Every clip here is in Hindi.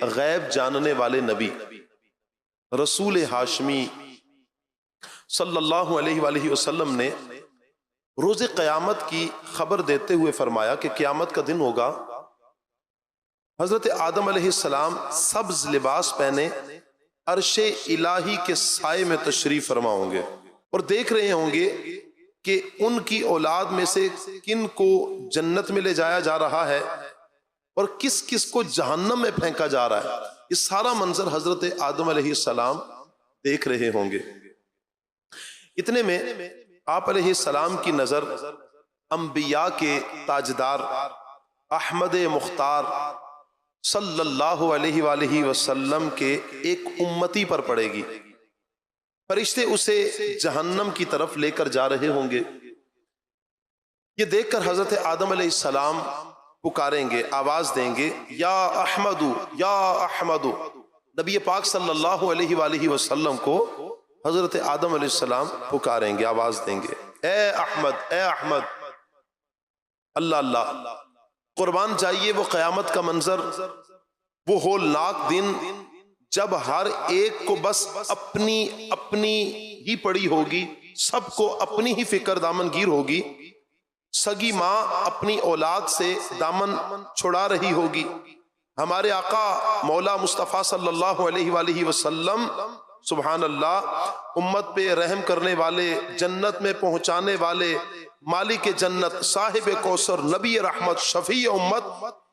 गैब जानने वाले नबी रसूल हाशमी सल्लल्लाहु अलैहि वसल्लम ने रोज़े क़यामत की खबर देते हुए फरमाया कि क़यामत का दिन होगा, हजरत आदम अलैहिस्सलाम सब्ज लिबास पहने अर्शे इलाही के साए में तशरीफ फरमा होंगे और देख रहे होंगे कि उनकी औलाद में से किन को जन्नत में ले जाया जा रहा है और किस किस को जहन्नम में फेंका जा रहा है। ये सारा मंजर हजरत आदम अलैहिस्सलाम देख रहे होंगे। इतने में आप अलैहिस्सलाम की नजर अंबिया के ताजदार अहमद मुख्तार सल्लल्लाहु अलैहि वसल्लम के एक उम्मती पर पड़ेगी। फरिश्ते उसे जहन्नम की तरफ लेकर जा रहे होंगे। ये देखकर हजरत आदम अलैहिस्सलाम पुकारेंगे, आवाज देंगे, या अहमदु या अहमदु। नबी पाक सल्लल्लाहु अलैहि वसल्लम को हजरत आदम अलैहिस्सलाम पुकारेंगे, आवाज देंगे, ए अहमद, ए अहमद। अल्लाह अल्लाह, कुर्बान जाइए वो क़यामत का मंजर, वो होलनाक दिन जब हर एक को बस अपनी अपनी ही पड़ी होगी, सबको अपनी ही फिक्र दामनगीर होगी। सगी माँ अपनी औलाद से दामन छुड़ा रही होगी। हमारे आका मौला मुस्तफ़ा सल्लल्लाहु अलैहि वसल्लम सुभान अल्लाह, उम्मत पे रहम करने वाले, जन्नत में पहुंचाने वाले, मालिक जन्नत, साहिब कौसर, नबी रहमत, शफी उम्मत,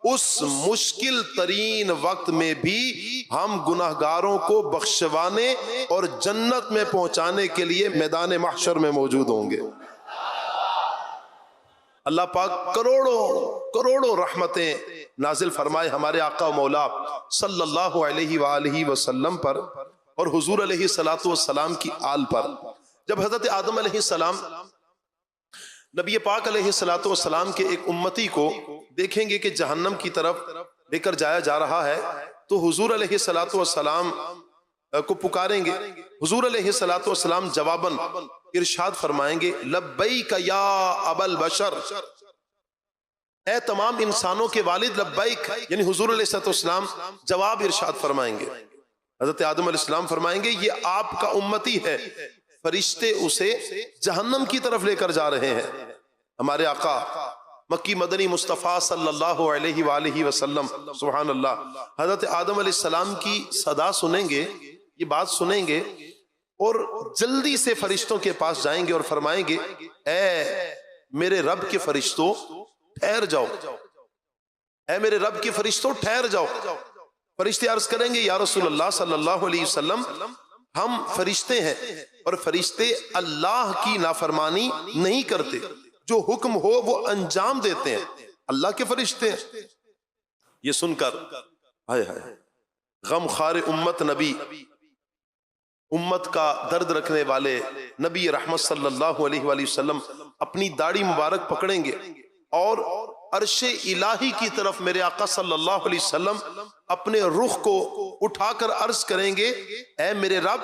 उस मुश्किल तरीन वक्त में भी हम गुनाहगारों को बख्शवाने और जन्नत में पहुंचाने के लिए मैदान महशर में मौजूद होंगे। अल्लाह पाक करोड़ों करोड़ों रहमतें नाजिल फरमाए हमारे आका मौला सल्लल्लाहु अलैहि वसल्लम पर और हुजूर अलैहि सलातो वस्सलाम की आल पर। जब हजरत आदम अलैहि सलाम नबी पाक अलैहि सलातो वस्सलाम के एक उम्मती को देखेंगे कि जहन्नम की तरफ लेकर जाया जा रहा है, तो हुजूर अलैहि सलातो वस्सलाम को पुकारेंगे। हुजूर अलैहि सलातो वस्सलाम जवाबन इरशाद फरमाएंगे, लब्बैक या अबल बशर, ए तमाम इंसानों के वालिद लब्बैक, यानी हुजूर अलैहि सलातो वस्सलाम जवाब इरशाद फरमाएंगे। हजरत आदम अलैहिस्सलाम फरमाएंगे, ये आपका उम्मती है। फरिश्ते उसे जहन्नम की तरफ लेकर जा रहे हैं। हमारे आका मक्की मदनी मुस्तफ़ा सल्लल्लाहु अलैहि वसल्लम सुभान अल्लाह, हजरत आदम अलैहिस्सलाम की सदा सुनेंगे, ये बात सुनेंगे और जल्दी से फरिश्तों के पास जाएंगे और फरमाएंगे, ए मेरे रब के फरिश्तों ठहर जाओ, ए मेरे रब के फरिश्तों ठहर जाओ। फरिश्ते अर्ज करेंगे, या रसूलल्लाह सल्लल्लाहु अलैहि वसल्लम, हम फरिश्ते हैं और फरिश्ते अल्लाह की नाफरमानी नहीं करते, जो हुक्म हो वो अंजाम देते हैं, अल्लाह के फरिश्ते हैं। ये सुनकर हाय हाय, गम खार उम्मत नबी, उम्मत का दर्द रखने वाले नबी रहमत सल्लल्लाहु अलैहि वसल्लम अपनी दाढ़ी मुबारक पकड़ेंगे और अर्शे इलाही की तरफ मेरे आका सल्लल्लाहु अलैहि वसल्लम अपने रुख को उठाकर अर्ज करेंगे, ऐ मेरे रब,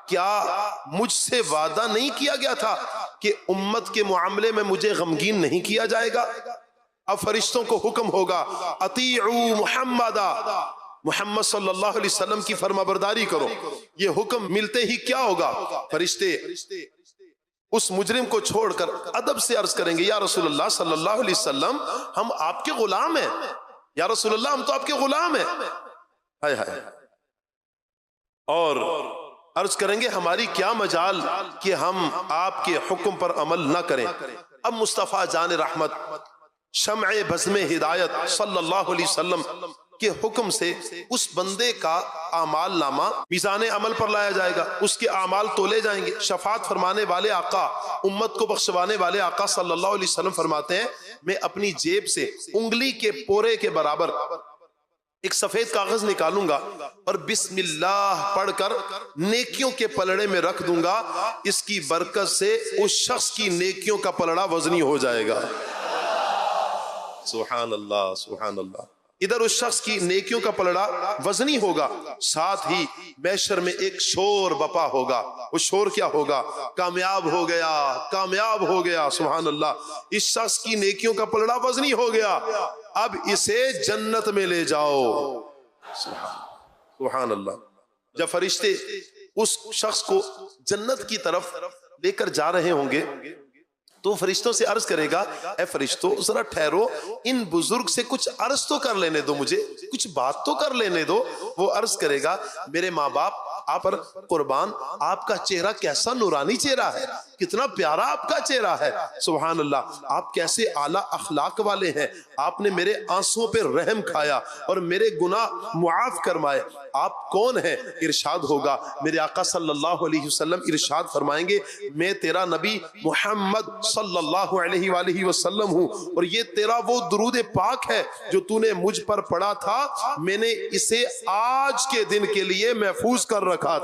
क्या मुझसे वादा नहीं किया गया था कि उम्मत के मामले में मुझे गमगीन नहीं किया जाएगा? अब फरिश्तों को हुक्म होगा, अतीउ मुहम्मदा, मुहम्मद सल्लल्लाहु अलैहि वसल्लम की फरमाबरदारी करो। ये हुक्म मिलते ही क्या होगा, फरिश्ते उस मुजरिम को छोड़कर अदब से अर्ज करेंगे, या रसूलुल्लाह सल्लल्लाहु अलैहि वसल्लम, हम आपके गुलाम हैं, या रसूलुल्लाह हम तो आपके गुलाम हैं। हाय हाय, और अर्ज करेंगे, हमारी क्या मजाल कि हम आपके हुक्म पर अमल न करें। अब मुस्तफ़ा जान रहमत शम्ए बज़्म हिदायत सल्लल्लाहु अलैहि वसल्लम के हुक्म से उस बंदे का आमाल नामा मीज़ाने अमल पर लाया जाएगा, उसके आमाल तोले जाएंगे। शफात फरमाने वाले आका, उम्मत को बख्शवाने वाले आका सल्लल्लाहु अलैहि वसल्लम फरमाते हैं, मैं अपनी जेब से उंगली के पोरे के बराबर एक सफेद कागज निकालूंगा और बिस्मिल्लाह पढ़कर नेकियों के पलड़े में रख दूंगा। इसकी बरकत से उस शख्स की नेकियों का पलड़ा वजनी हो जाएगा। सुभान अल्लाह, सुभान अल्लाह। इधर उस शख्स की नेकियों का पलड़ा वजनी होगा, साथ ही मैशर में एक शोर बपा होगा। वो शोर क्या होगा, कामयाब हो गया, कामयाब हो गया। सुभान अल्लाह, इस शख्स की नेकियों का पलड़ा वजनी हो गया, अब इसे जन्नत में ले जाओ। सुभान अल्लाह। जब फरिश्ते उस शख्स को जन्नत की तरफ लेकर जा रहे होंगे तो फरिश्तों से अर्ज करेगा, ए फरिश्तों जरा ठहरो, इन बुजुर्ग से कुछ अर्ज तो कर लेने दो, मुझे कुछ बात तो कर लेने दो। वो अर्ज करेगा, मेरे माँ बाप आप पर कुर्बान, आपका चेहरा कैसा नूरानी चेहरा है, कितना प्यारा आपका चेहरा है, सुभान अल्लाह, आप कैसे आला अखलाक वाले हैं, आपने मेरे आंसुओं पे रहम खाया और मेरे गुनाह मुआफ करवाए, आप कौन हैं? इरशाद होगा, मेरे आका सल्लल्लाहु अलैहि वसल्लम इरशाद फरमाएंगे, मैं तेरा नबी मोहम्मद सल्लल्लाहु अलैहि वसल्लम हूँ और ये तेरा वो दुरूद पाक है जो तूने मुझ पर पढ़ा था, मैंने इसे आज के दिन के लिए महफूज कर रखा था।